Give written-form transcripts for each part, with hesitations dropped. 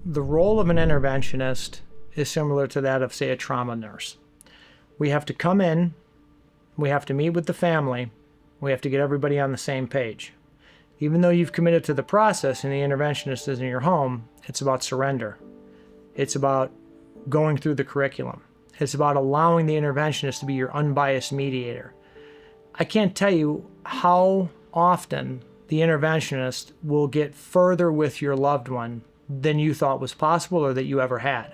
The role of an interventionist is similar to that of, say, a trauma nurse. We have to come in, we have to meet with the family, we have to get everybody on the same page. Even though you've committed to the process and the interventionist is in your home, it's about surrender. It's about going through the curriculum. It's about allowing the interventionist to be your unbiased mediator. I can't tell you how often the interventionist will get further with your loved one than you thought was possible or that you ever had.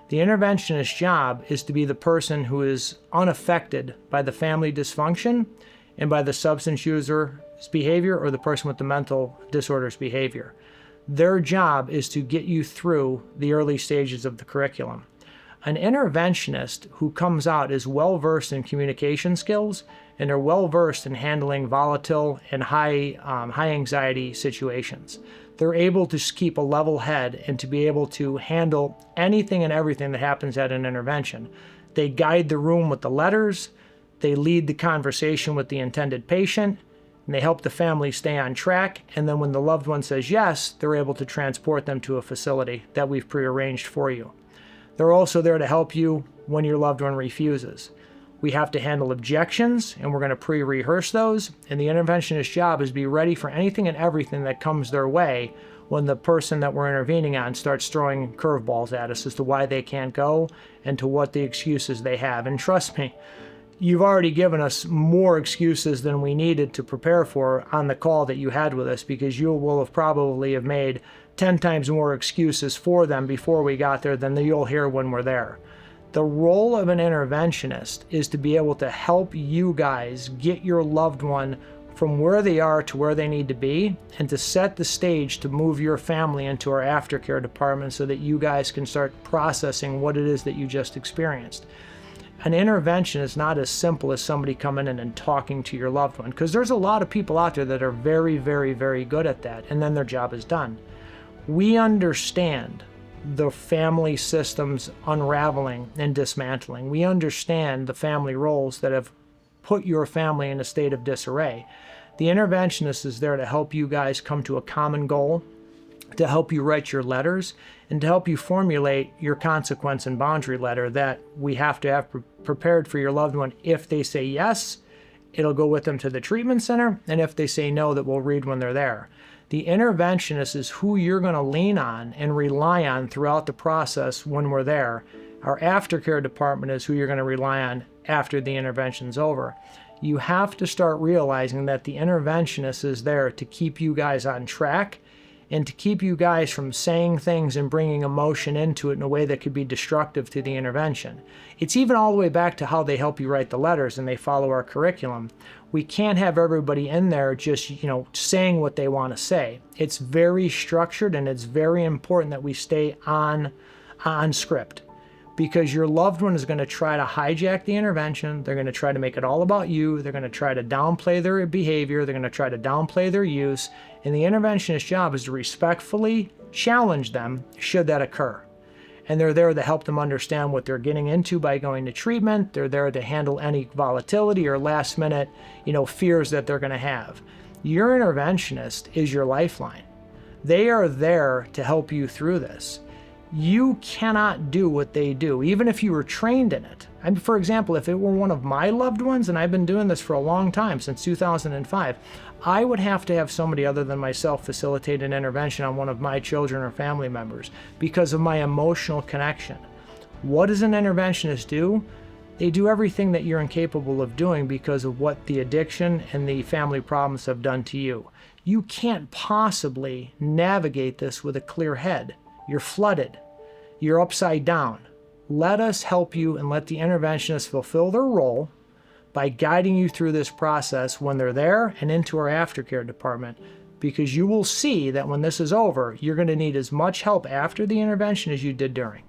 The interventionist's job is to be the person who is unaffected by the family dysfunction and by the substance user's behavior or the person with the mental disorder's behavior. Their job is to get you through the early stages of the curriculum. An interventionist who comes out is well-versed in communication skills and are well-versed in handling volatile and high anxiety situations. They're able to keep a level head and to be able to handle anything and everything that happens at an intervention. They guide the room with the letters, they lead the conversation with the intended patient, and they help the family stay on track, and then when the loved one says yes, they're able to transport them to a facility that we've prearranged for you. They're also there to help you when your loved one refuses. We have to handle objections, and we're going to pre-rehearse those, and the interventionist's job is to be ready for anything and everything that comes their way when the person that we're intervening on starts throwing curveballs at us as to why they can't go and to what the excuses they have. And trust me, you've already given us more excuses than we needed to prepare for on the call that you had with us, because you will have probably have made 10 times more excuses for them before we got there than you'll hear when we're there. The role of an interventionist is to be able to help you guys get your loved one from where they are to where they need to be, and to set the stage to move your family into our aftercare department so that you guys can start processing what it is that you just experienced. An intervention is not as simple as somebody coming in and talking to your loved one, because there's a lot of people out there that are very, very, very good at that, and then their job is done. We understand the family systems unraveling and dismantling. We understand the family roles that have put your family in a state of disarray. The interventionist is there to help you guys come to a common goal, to help you write your letters, and to help you formulate your consequence and boundary letter that we have to have prepared for your loved one. If they say yes, it'll go with them to the treatment center, and if they say no, that we'll read when they're there. The interventionist is who you're going to lean on and rely on throughout the process when we're there. Our aftercare department is who you're going to rely on after the intervention's over. You have to start realizing that the interventionist is there to keep you guys on track and to keep you guys from saying things and bringing emotion into it in a way that could be destructive to the intervention. It's even all the way back to how they help you write the letters and they follow our curriculum. We can't have everybody in there just, saying what they want to say. It's very structured, and it's very important that we stay on script, because your loved one is going to try to hijack the intervention. They're going to try to make it all about you. They're going to try to downplay their behavior. They're going to try to downplay their use. And the interventionist's job is to respectfully challenge them should that occur. And they're there to help them understand what they're getting into by going to treatment. They're there to handle any volatility or last minute, fears that they're going to have. Your interventionist is your lifeline. They are there to help you through this. You cannot do what they do, even if you were trained in it. For example, if it were one of my loved ones, and I've been doing this for a long time, since 2005, I would have to have somebody other than myself facilitate an intervention on one of my children or family members because of my emotional connection. What does an interventionist do? They do everything that you're incapable of doing because of what the addiction and the family problems have done to you. You can't possibly navigate this with a clear head. You're flooded. You're upside down. Let us help you and let the interventionists fulfill their role by guiding you through this process when they're there and into our aftercare department, because you will see that when this is over, you're going to need as much help after the intervention as you did during.